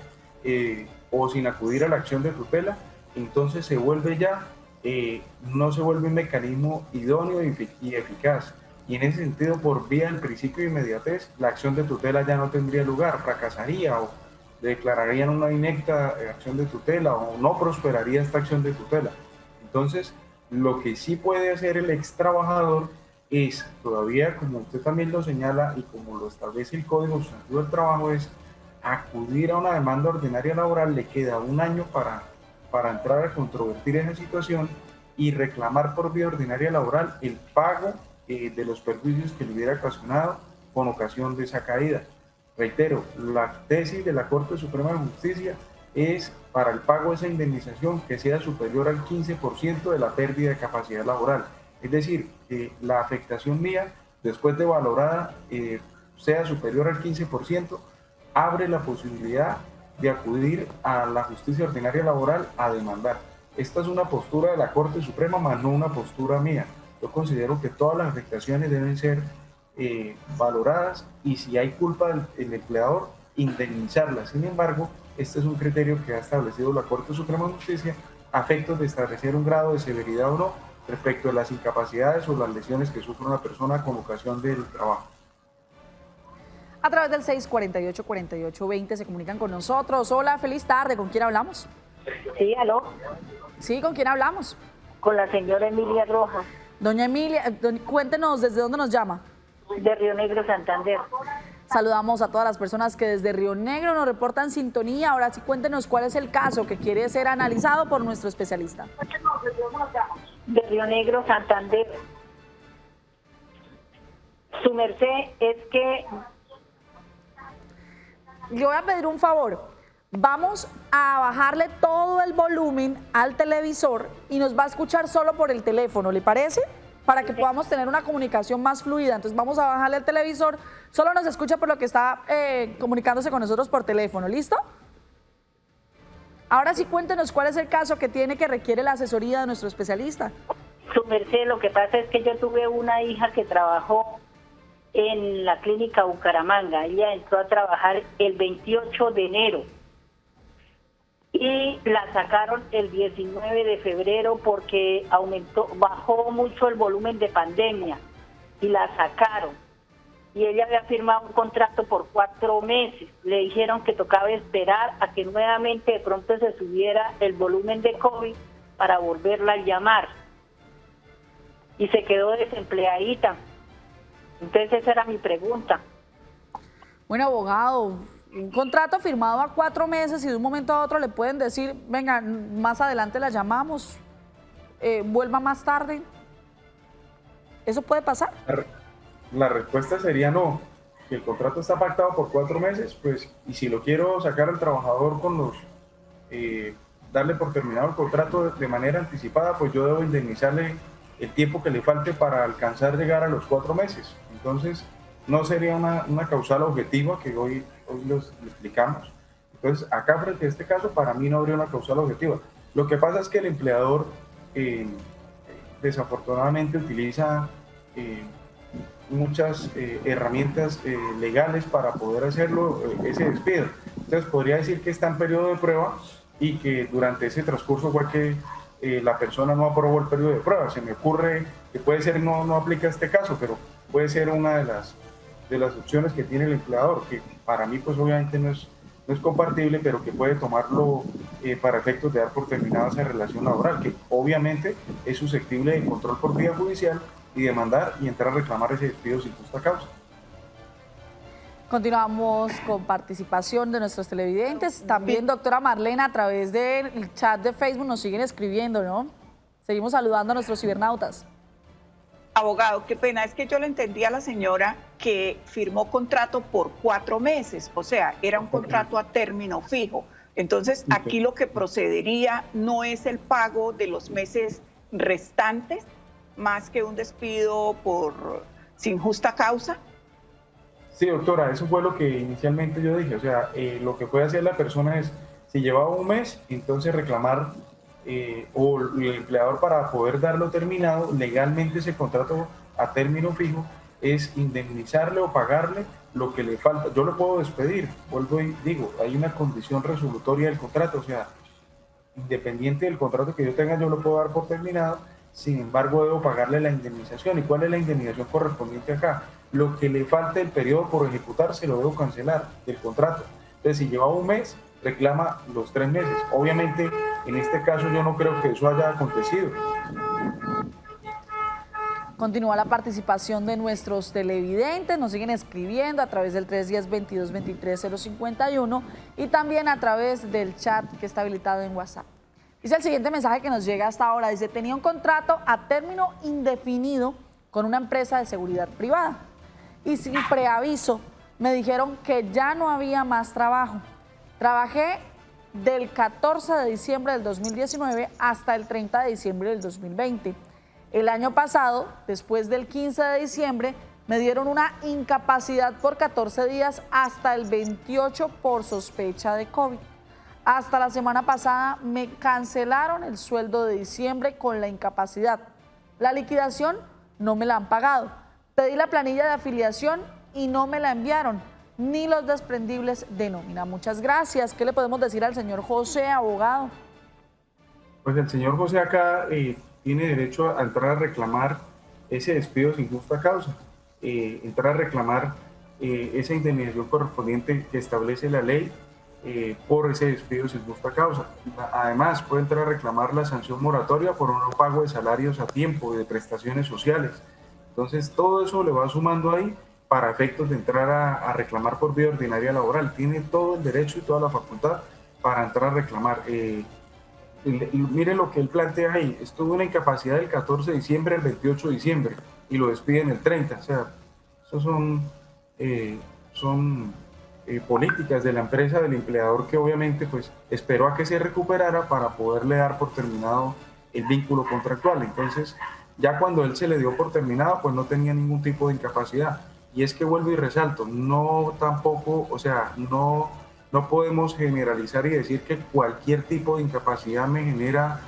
o sin acudir a la acción de tutela, entonces se vuelve ya, no se vuelve un mecanismo idóneo y eficaz. Y en ese sentido, por vía del principio de inmediatez, la acción de tutela ya no tendría lugar, fracasaría o declararían una inepta acción de tutela o no prosperaría esta acción de tutela. Entonces, lo que sí puede hacer el ex trabajador es, todavía como usted también lo señala y como lo establece el Código Sustantivo del Trabajo, es acudir a una demanda ordinaria laboral. Le queda 1 año para entrar a controvertir esa situación y reclamar por vía ordinaria laboral el pago de los perjuicios que le hubiera ocasionado con ocasión de esa caída. Reitero, la tesis de la Corte Suprema de Justicia es para el pago de esa indemnización que sea superior al 15% de la pérdida de capacidad laboral. Es decir, que la afectación mía, después de valorada, sea superior al 15%, abre la posibilidad de acudir a la justicia ordinaria laboral a demandar. Esta es una postura de la Corte Suprema, más no una postura mía. Yo considero que todas las afectaciones deben ser valoradas y si hay culpa del empleador, indemnizarla. Sin embargo, este es un criterio que ha establecido la Corte Suprema de Justicia a efectos de establecer un grado de severidad o no respecto de las incapacidades o las lesiones que sufre una persona con ocasión del trabajo. A través del 648-4820 se comunican con nosotros. Hola, feliz tarde. ¿Con quién hablamos? Sí, aló. Sí, ¿con quién hablamos? Con la señora Emilia Rojas. Doña Emilia, cuéntenos desde dónde nos llama. De Río Negro, Santander. Saludamos a todas las personas que desde Río Negro nos reportan sintonía. Ahora sí, cuéntenos cuál es el caso que quiere ser analizado por nuestro especialista. De Río Negro, Santander. Su merced, es que... Le voy a pedir un favor. Vamos a bajarle todo el volumen al televisor y nos va a escuchar solo por el teléfono, ¿le parece? Para que podamos tener una comunicación más fluida. Entonces vamos a bajarle el televisor, solo nos escucha por lo que está comunicándose con nosotros por teléfono, ¿listo? Ahora sí, cuéntenos cuál es el caso que tiene que requiere la asesoría de nuestro especialista. Su merced, lo que pasa es que yo tuve una hija que trabajó en la clínica Bucaramanga. Ella entró a trabajar el 28 de enero y la sacaron el 19 de febrero porque bajó mucho el volumen de pandemia y la sacaron. Y ella había firmado un contrato por 4 meses. Le dijeron que tocaba esperar a que nuevamente de pronto se subiera el volumen de COVID para volverla a llamar. Y se quedó desempleadita. Entonces esa era mi pregunta. Bueno, abogado, un contrato firmado a 4 meses y de un momento a otro le pueden decir, venga, más adelante la llamamos, vuelva más tarde. ¿Eso puede pasar? La respuesta sería no. Si el contrato está pactado por 4 meses, pues, y si lo quiero sacar al trabajador con darle por terminado el contrato de manera anticipada, pues yo debo indemnizarle el tiempo que le falte para alcanzar llegar a los 4 meses. Entonces, no sería una causal objetiva que hoy lo explicamos. Entonces, acá frente a este caso, para mí no habría una causal objetiva. Lo que pasa es que el empleador desafortunadamente utiliza muchas herramientas legales para poder hacerlo, ese despido. Entonces, podría decir que está en periodo de prueba y que durante ese transcurso fue que la persona no aprobó el periodo de prueba. Se me ocurre que puede ser, no aplica este caso, pero puede ser una de las opciones que tiene el empleador, que para mí pues obviamente no es no es compartible, pero que puede tomarlo para efectos de dar por terminada esa relación laboral, que obviamente es susceptible de control por vía judicial y demandar y entrar a reclamar ese despido sin justa causa. Continuamos con participación de nuestros televidentes. También, doctora Marlena, a través del chat de Facebook nos siguen escribiendo, ¿no? Seguimos saludando a nuestros cibernautas. Abogado, qué pena, es que yo le entendí a la señora que firmó contrato por 4 meses, o sea, era un contrato a término fijo. Entonces, aquí lo que procedería no es el pago de los meses restantes, más que un despido sin justa causa. Sí, doctora, eso fue lo que inicialmente yo dije. O sea, lo que puede hacer la persona es, si llevaba un mes, entonces reclamar, o el empleador, para poder darlo terminado, legalmente ese contrato a término fijo, es indemnizarle o pagarle lo que le falta. Yo lo puedo despedir, vuelvo y digo, hay una condición resolutoria del contrato, o sea, independiente del contrato que yo tenga, yo lo puedo dar por terminado, sin embargo debo pagarle la indemnización. ¿Y cuál es la indemnización correspondiente acá? Lo que le falta del periodo por ejecutar se lo debo cancelar del contrato. Entonces, si llevaba un mes, reclama los 3 meses. Obviamente, en este caso yo no creo que eso haya acontecido. Continúa la participación de nuestros televidentes, nos siguen escribiendo a través del 310-2223-051 y también a través del chat que está habilitado en WhatsApp. Dice el siguiente mensaje que nos llega hasta ahora, dice: tenía un contrato a término indefinido con una empresa de seguridad privada y sin preaviso me dijeron que ya no había más trabajo. Trabajé del 14 de diciembre del 2019 hasta el 30 de diciembre del 2020. El año pasado, después del 15 de diciembre, me dieron una incapacidad por 14 días hasta el 28 por sospecha de COVID. Hasta la semana pasada me cancelaron el sueldo de diciembre con la incapacidad. La liquidación no me la han pagado. Pedí la planilla de afiliación y no me la enviaron, ni los desprendibles de nómina. Muchas gracias. ¿Qué le podemos decir al señor José, abogado? Pues el señor José acá tiene derecho a entrar a reclamar ese despido sin justa causa, entrar a reclamar esa indemnización correspondiente que establece la ley por ese despido sin justa causa. Además, puede entrar a reclamar la sanción moratoria por un no pago de salarios a tiempo y de prestaciones sociales. Entonces, todo eso le va sumando ahí para efectos de entrar a reclamar por vía ordinaria laboral. Tiene todo el derecho y toda la facultad para entrar a reclamar. Y mire lo que él plantea ahí: estuvo una incapacidad del 14 de diciembre al 28 de diciembre y lo despiden el 30. O sea, esos son políticas de la empresa, del empleador, que obviamente pues esperó a que se recuperara para poderle dar por terminado el vínculo contractual. Entonces, ya cuando él se le dio por terminado, pues no tenía ningún tipo de incapacidad. Y es que vuelvo y resalto, no tampoco, o sea, no podemos generalizar y decir que cualquier tipo de incapacidad me genera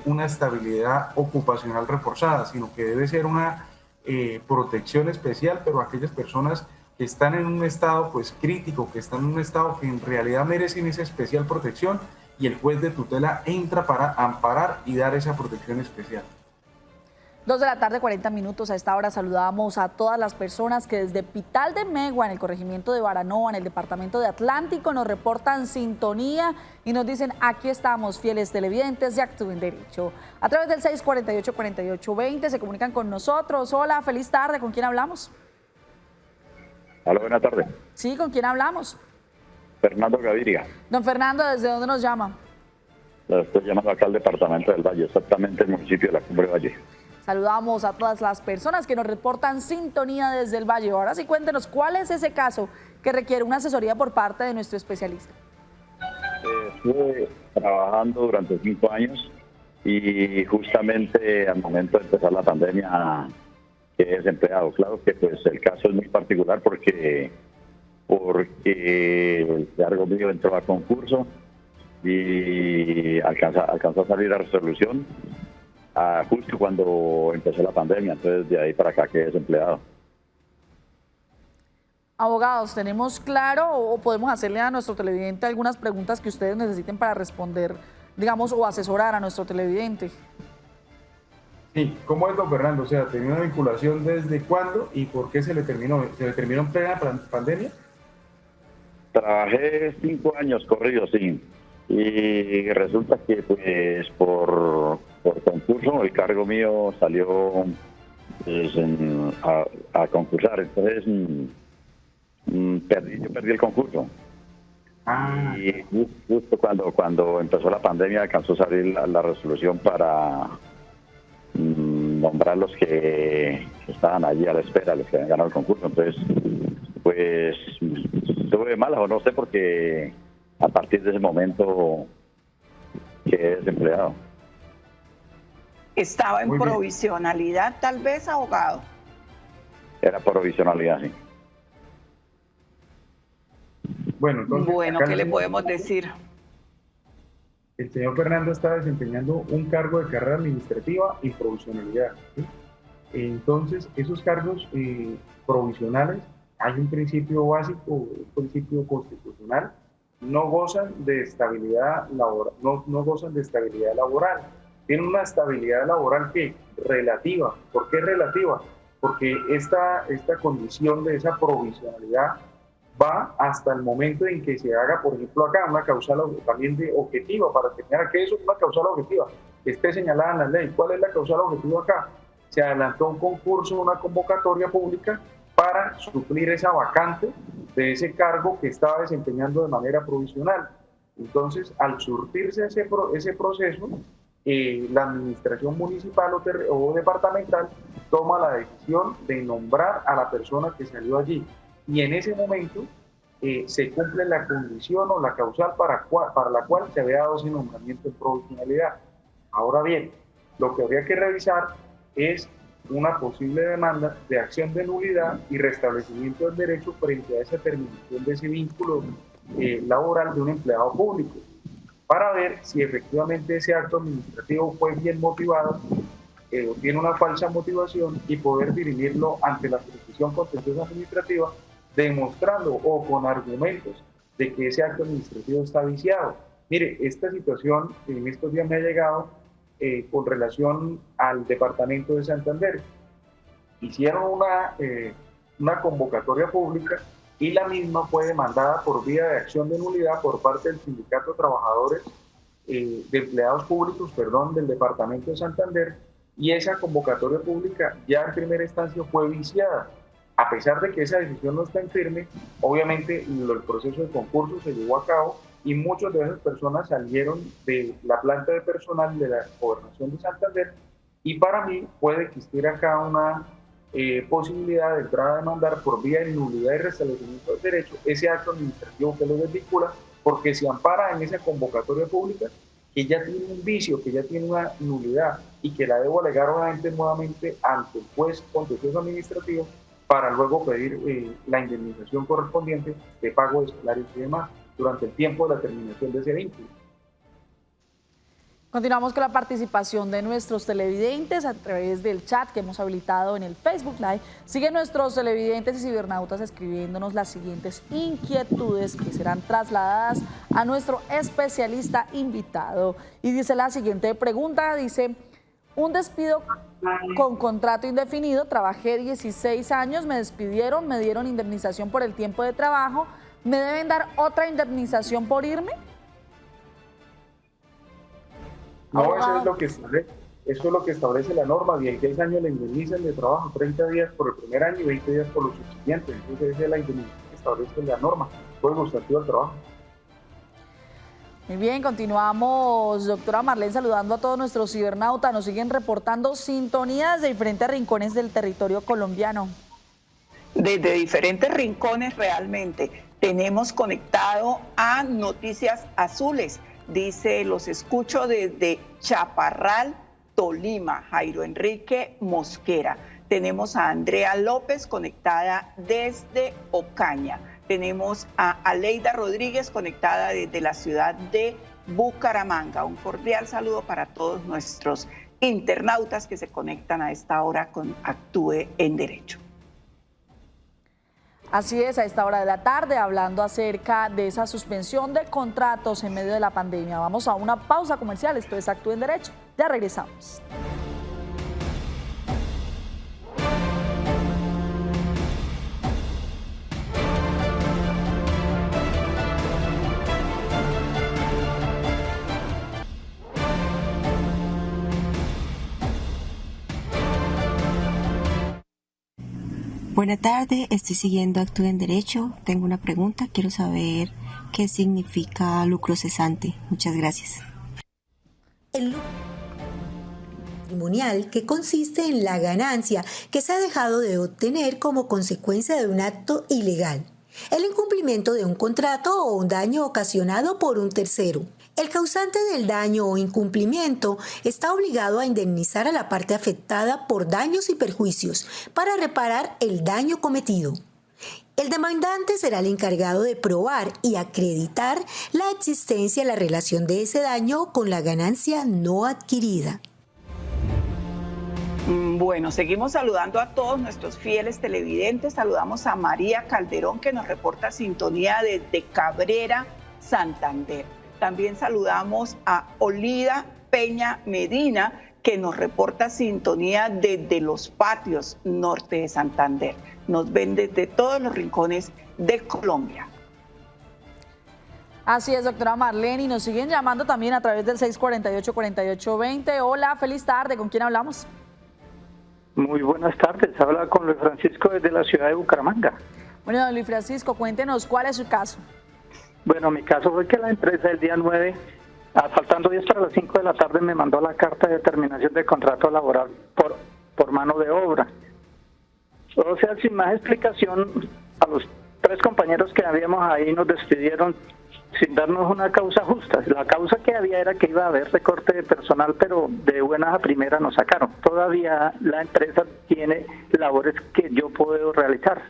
una estabilidad ocupacional reforzada, sino que debe ser una protección especial, pero aquellas personas que están en un estado pues crítico, que están en un estado que en realidad merecen esa especial protección, y el juez de tutela entra para amparar y dar esa protección especial. 2 de la tarde, 40 minutos. A esta hora saludamos a todas las personas que desde Pital de Megua, en el corregimiento de Baranoa, en el departamento de Atlántico, nos reportan sintonía y nos dicen: aquí estamos, fieles televidentes de Actúen Derecho. A través del 648-4820 se comunican con nosotros. Hola, feliz tarde. ¿Con quién hablamos? Hola, buenas tardes. Sí, ¿con quién hablamos? Fernando Gaviria. Don Fernando, ¿desde dónde nos llama? Estoy llamando acá al departamento del Valle, exactamente el municipio de la Cumbre Valle. Saludamos a todas las personas que nos reportan sintonía desde el Valle. Ahora sí, cuéntenos, ¿cuál es ese caso que requiere una asesoría por parte de nuestro especialista? Estuve trabajando durante 5 años y justamente al momento de empezar la pandemia quedé desempleado. Claro que pues el caso es muy particular porque el cargo mío entró a concurso y alcanzó a salir a resolución justo cuando empezó la pandemia. Entonces de ahí para acá quedé desempleado. Abogados, ¿tenemos claro o podemos hacerle a nuestro televidente algunas preguntas que ustedes necesiten para responder, digamos, o asesorar a nuestro televidente? Sí, ¿cómo es, don Fernando? O sea, ¿tenía una vinculación desde cuándo y por qué se le terminó? ¿Se le terminó en plena pandemia? Trabajé 5 años corridos, sí. Y resulta que pues por concurso el cargo mío salió pues, a concursar. Entonces yo perdí el concurso. Y justo cuando empezó la pandemia alcanzó a salir la resolución para nombrar los que estaban allí a la espera, los que habían ganado el concurso. Entonces, pues tuve malas o no sé, porque a partir de ese momento quedé desempleado. ¿Estaba en provisionalidad tal vez, abogado? Era provisionalidad, sí. Bueno, entonces, ¿qué le podemos decir? El señor Fernando está desempeñando un cargo de carrera administrativa y provisionalidad, ¿sí? Entonces, esos cargos provisionales, hay un principio básico, un principio constitucional, no gozan de estabilidad laboral, no gozan de estabilidad laboral. Tienen una estabilidad laboral que relativa. ¿Por qué relativa? Porque esta condición de esa provisionalidad va hasta el momento en que se haga, por ejemplo, acá una causal también de objetiva, para determinar que eso es una causal objetiva, que esté señalada en la ley. ¿Cuál es la causal objetiva acá? Se adelantó un concurso, una convocatoria pública para suplir esa vacante de ese cargo que estaba desempeñando de manera provisional. Entonces, al surtirse ese proceso, la administración municipal o departamental toma la decisión de nombrar a la persona que salió allí. Y en ese momento se cumple la condición o la causal para la cual se había dado ese nombramiento en provisionalidad. Ahora bien, lo que habría que revisar es una posible demanda de acción de nulidad y restablecimiento del derecho frente a esa terminación de ese vínculo laboral de un empleado público, para ver si efectivamente ese acto administrativo fue bien motivado o tiene una falsa motivación, y poder dirimirlo ante la jurisdicción contenciosa administrativa, demostrando o con argumentos de que ese acto administrativo está viciado. Mire, esta situación en estos días me ha llegado con relación al departamento de Santander. Hicieron una convocatoria pública y la misma fue demandada por vía de acción de nulidad por parte del Sindicato de Trabajadores de Empleados Públicos, del departamento de Santander, y esa convocatoria pública ya en primera instancia fue viciada. A pesar de que esa decisión no está en firme, obviamente el proceso de concurso se llevó a cabo y muchas de esas personas salieron de la planta de personal de la Gobernación de Santander, y para mí puede existir acá una posibilidad de entrar a demandar por vía de nulidad y restablecimiento del derecho ese acto administrativo que lo desvincula, porque se ampara en esa convocatoria pública que ya tiene un vicio, que ya tiene una nulidad, y que la debo alegar obviamente nuevamente ante el juez contencioso administrativo para luego pedir la indemnización correspondiente de pago de salarios y demás durante el tiempo de la terminación de ese vínculo. Continuamos con la participación de nuestros televidentes a través del chat que hemos habilitado en el Facebook Live. Siguen nuestros televidentes y cibernautas escribiéndonos las siguientes inquietudes que serán trasladadas a nuestro especialista invitado. Y dice la siguiente pregunta, dice: un despido con contrato indefinido, trabajé 16 años, me despidieron, me dieron indemnización por el tiempo de trabajo, ¿me deben dar otra indemnización por irme? No, eso es lo que establece la norma. 16 años le indemnizan de trabajo, 30 días por el primer año y 20 días por los subsiguientes. Entonces esa es la indemnización que establece la norma, Código Sustantivo del Trabajo. Muy bien, continuamos, doctora Marlene, saludando a todos nuestros cibernautas. Nos siguen reportando sintonías de diferentes rincones del territorio colombiano. Desde diferentes rincones realmente. Tenemos conectado a Noticias Azules. Dice: los escucho desde Chaparral, Tolima, Jairo Enrique Mosquera. Tenemos a Andrea López conectada desde Ocaña. Tenemos a Aleida Rodríguez conectada desde la ciudad de Bucaramanga. Un cordial saludo para todos nuestros internautas que se conectan a esta hora con Actúe en Derecho. Así es, a esta hora de la tarde, hablando acerca de esa suspensión de contratos en medio de la pandemia. Vamos a una pausa comercial. Esto es Actúe en Derecho. Ya regresamos. Buenas tardes, estoy siguiendo Actúe en Derecho. Tengo una pregunta, quiero saber qué significa lucro cesante. Muchas gracias. El lucro patrimonial, que consiste en la ganancia que se ha dejado de obtener como consecuencia de un acto ilegal, el incumplimiento de un contrato o un daño ocasionado por un tercero. El causante del daño o incumplimiento está obligado a indemnizar a la parte afectada por daños y perjuicios para reparar el daño cometido. El demandante será el encargado de probar y acreditar la existencia de la relación de ese daño con la ganancia no adquirida. Bueno, seguimos saludando a todos nuestros fieles televidentes. Saludamos a María Calderón, que nos reporta sintonía desde Cabrera, Santander. También saludamos a Olida Peña Medina, que nos reporta sintonía desde Los Patios, norte de Santander. Nos ven desde todos los rincones de Colombia. Así es, doctora Marlene, y nos siguen llamando también a través del 648-4820. Hola, feliz tarde, ¿con quién hablamos? Muy buenas tardes, habla con Luis Francisco desde la ciudad de Bucaramanga. Bueno, don Luis Francisco, cuéntenos cuál es su caso. Bueno, mi caso fue que la empresa el día 9, faltando 10 para las 5 de la tarde, me mandó la carta de terminación de contrato laboral por mano de obra. O sea, sin más explicación, a los 3 compañeros que habíamos ahí nos despidieron sin darnos una causa justa. La causa que había era que iba a haber recorte de personal, pero de buenas a primeras nos sacaron. Todavía la empresa tiene labores que yo puedo realizar.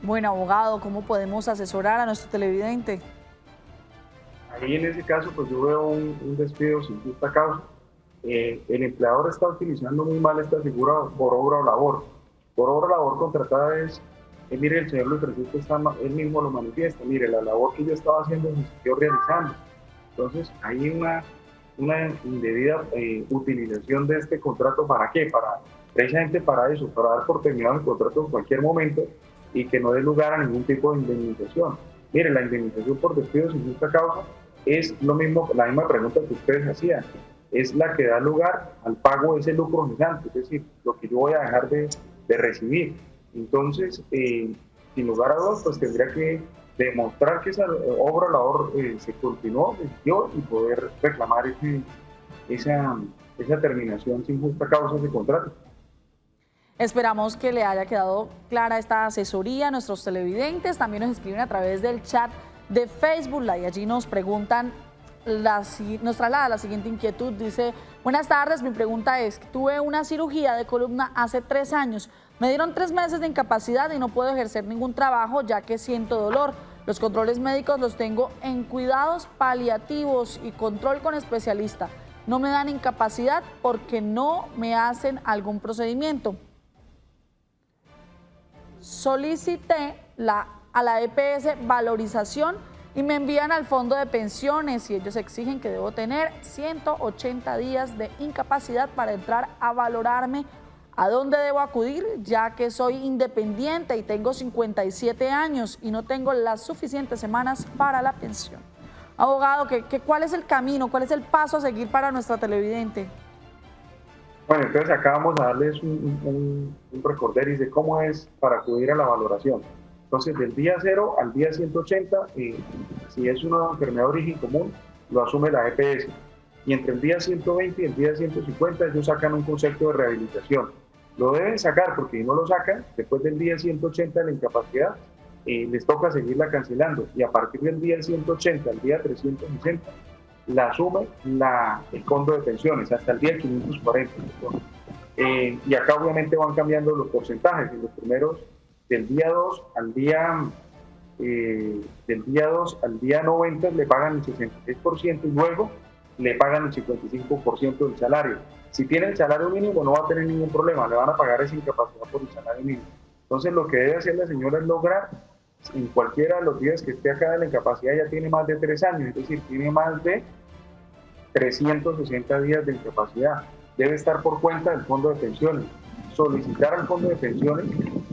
Bueno, abogado, ¿cómo podemos asesorar a nuestro televidente? Ahí en ese caso, pues yo veo un despido sin justa causa. El empleador está utilizando muy mal esta figura por obra o labor. Por obra o labor contratada es, mire, el señor Luis Francisco él mismo lo manifiesta, mire, la labor que yo estaba haciendo se siguió realizando. Entonces, hay una indebida utilización de este contrato. ¿Para qué? Precisamente para eso, para dar por terminado el contrato en cualquier momento y que no dé lugar a ningún tipo de indemnización. Mire, la indemnización por despido sin justa causa es lo mismo, la misma pregunta que ustedes hacían, es la que da lugar al pago de ese lucro cesante, es decir, lo que yo voy a dejar de recibir. Entonces, sin lugar a dudas, pues tendría que demostrar que esa obra o labor se continuó, se siguió, y poder reclamar esa terminación sin justa causa de contrato. Esperamos que le haya quedado clara esta asesoría a nuestros televidentes. También nos escriben a través del chat de Facebook y allí nos preguntan, nos traslada la siguiente inquietud. Dice: buenas tardes, mi pregunta es, tuve una cirugía de columna hace 3 años. Me dieron 3 meses de incapacidad y no puedo ejercer ningún trabajo ya que siento dolor. Los controles médicos los tengo en cuidados paliativos y control con especialista. No me dan incapacidad porque no me hacen algún procedimiento. Solicité a la EPS valorización y me envían al fondo de pensiones y ellos exigen que debo tener 180 días de incapacidad para entrar a valorarme. ¿A dónde debo acudir? Ya que soy independiente y tengo 57 años y no tengo las suficientes semanas para la pensión. Abogado, ¿cuál es el camino, cuál es el paso a seguir para nuestra televidente? Bueno, entonces acá vamos a darles un recorderis de cómo es para acudir a la valoración. Entonces, del día 0 al día 180, si es una enfermedad de origen común, lo asume la EPS. Y entre el día 120 y el día 150, ellos sacan un concepto de rehabilitación. Lo deben sacar, porque si no lo sacan, después del día 180 de la incapacidad, les toca seguirla cancelando. Y a partir del día 180 al día 360, la asume el fondo de pensiones hasta el día 540. Y acá obviamente van cambiando los porcentajes. En los primeros, del día 2 al día 90 le pagan el 66% y luego le pagan el 55% del salario. Si tiene el salario mínimo no va a tener ningún problema, le van a pagar esa incapacidad por el salario mínimo. Entonces lo que debe hacer la señora es lograr, en cualquiera de los días que esté acá de la incapacidad, ya tiene más de 3 años, es decir, tiene más de 360 días de incapacidad. Debe estar por cuenta del fondo de pensiones, solicitar al fondo de pensiones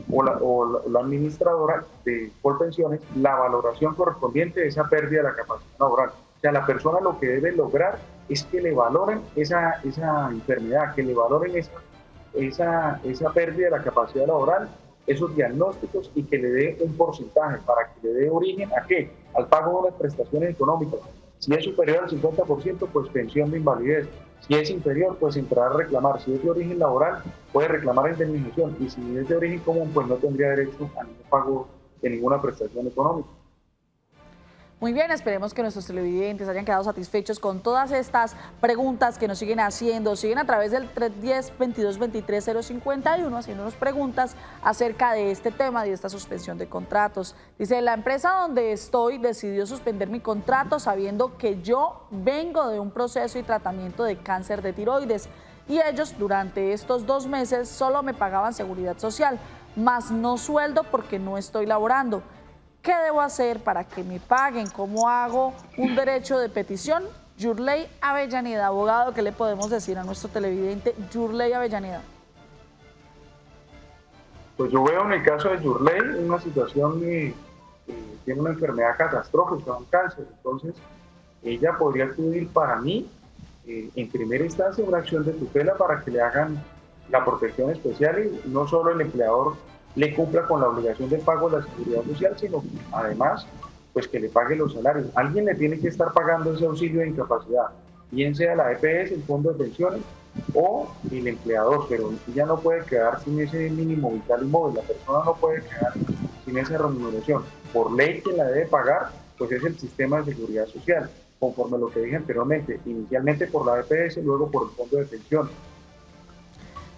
o la administradora de Colpensiones la valoración correspondiente de esa pérdida de la capacidad laboral. O sea, la persona lo que debe lograr es que le valoren esa enfermedad, que le valoren esa pérdida de la capacidad laboral, esos diagnósticos, y que le dé un porcentaje para que le dé origen ¿a qué? Al pago de las prestaciones económicas. Si es superior al 50%, pues pensión de invalidez. Si es inferior, pues entrará a reclamar. Si es de origen laboral, puede reclamar indemnización. Y si es de origen común, pues no tendría derecho a ningún pago de ninguna prestación económica. Muy bien, esperemos que nuestros televidentes hayan quedado satisfechos con todas estas preguntas que nos siguen haciendo. Siguen a través del 310-2223-051 haciéndonos preguntas acerca de este tema y de esta suspensión de contratos. Dice, la empresa donde estoy decidió suspender mi contrato sabiendo que yo vengo de un proceso y tratamiento de cáncer de tiroides y ellos durante estos 2 meses solo me pagaban seguridad social, más no sueldo porque no estoy laborando. ¿Qué debo hacer para que me paguen? ¿Cómo hago un derecho de petición? Yurley Avellaneda, abogado, ¿qué le podemos decir a nuestro televidente Yurley Avellaneda? Pues yo veo en el caso de Yurley una situación tiene una enfermedad catastrófica, un cáncer, entonces ella podría acudir para mí en primera instancia una acción de tutela para que le hagan la protección especial y no solo el empleador le cumpla con la obligación de pago de la seguridad social, sino además pues que le pague los salarios. Alguien le tiene que estar pagando ese auxilio de incapacidad, bien sea la EPS, el fondo de pensiones o el empleador, pero ella no puede quedar sin ese mínimo vital y móvil, la persona no puede quedar sin esa remuneración. Por ley quien la debe pagar pues es el sistema de seguridad social, conforme a lo que dije anteriormente, inicialmente por la EPS, luego por el fondo de pensiones.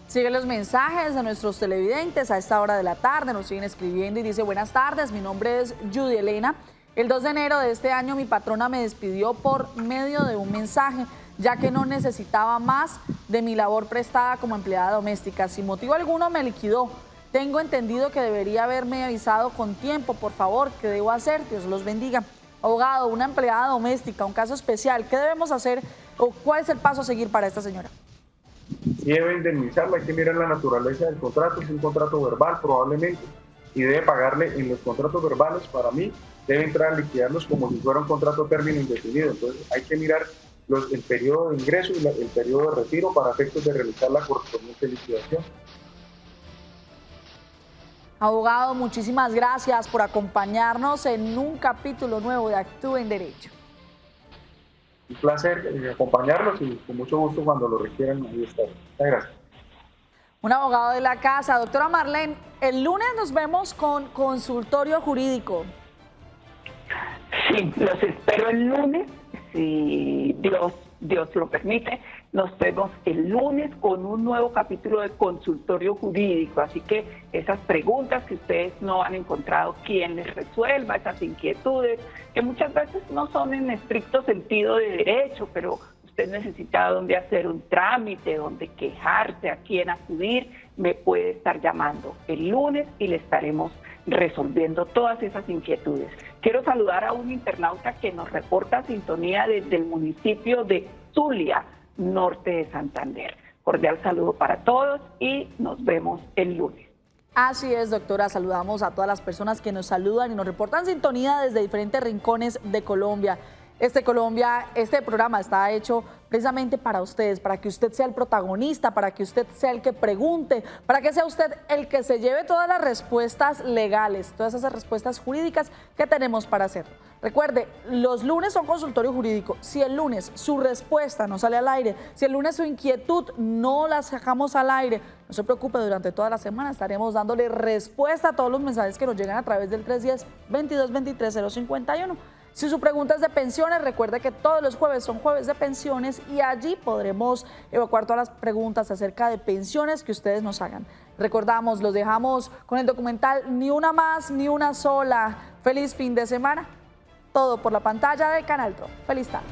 Siguen los mensajes de nuestros televidentes a esta hora de la tarde, nos siguen escribiendo y dice, buenas tardes, mi nombre es Judy Elena. El 2 de enero de este año mi patrona me despidió por medio de un mensaje, ya que no necesitaba más de mi labor prestada como empleada doméstica. Sin motivo alguno me liquidó. Tengo entendido que debería haberme avisado con tiempo. Por favor, ¿qué debo hacer? Dios los bendiga. Abogado, una empleada doméstica, un caso especial, ¿qué debemos hacer o cuál es el paso a seguir para esta señora? Si debe indemnizarla, hay que mirar la naturaleza del contrato, es un contrato verbal probablemente, y debe pagarle en los contratos verbales, para mí, debe entrar a liquidarlos como si fuera un contrato término indefinido. Entonces hay que mirar el periodo de ingreso y el periodo de retiro para efectos de realizar la correspondiente liquidación. Abogado, muchísimas gracias por acompañarnos en un capítulo nuevo de Actúe en Derecho. Un placer acompañarlos y con mucho gusto cuando lo requieran, ahí estaré. Muchas gracias. Un abogado de la casa, doctora Marlene, el lunes nos vemos con consultorio jurídico. Sí, los espero el lunes, si Dios lo permite. Nos vemos el lunes con un nuevo capítulo de consultorio jurídico, así que esas preguntas que ustedes no han encontrado quien les resuelva, esas inquietudes, que muchas veces no son en estricto sentido de derecho, pero usted necesita dónde hacer un trámite, dónde quejarse, a quién acudir, me puede estar llamando el lunes y le estaremos resolviendo todas esas inquietudes. Quiero saludar a un internauta que nos reporta sintonía desde el municipio de Zulia, norte de Santander. Cordial saludo para todos y nos vemos el lunes. Así es, doctora. Saludamos a todas las personas que nos saludan y nos reportan sintonía desde diferentes rincones de Colombia. Este programa está hecho precisamente para ustedes, para que usted sea el protagonista, para que usted sea el que pregunte, para que sea usted el que se lleve todas las respuestas legales, todas esas respuestas jurídicas que tenemos para hacerlo. Recuerde, los lunes son consultorio jurídico. Si el lunes su respuesta no sale al aire, si el lunes su inquietud no la sacamos al aire, no se preocupe, durante toda la semana estaremos dándole respuesta a todos los mensajes que nos llegan a través del 310-2223-051. Si su pregunta es de pensiones, recuerde que todos los jueves son jueves de pensiones y allí podremos evacuar todas las preguntas acerca de pensiones que ustedes nos hagan. Recordamos, los dejamos con el documental Ni una más, ni una sola. Feliz fin de semana. Todo por la pantalla de Canal Tro. Feliz tarde.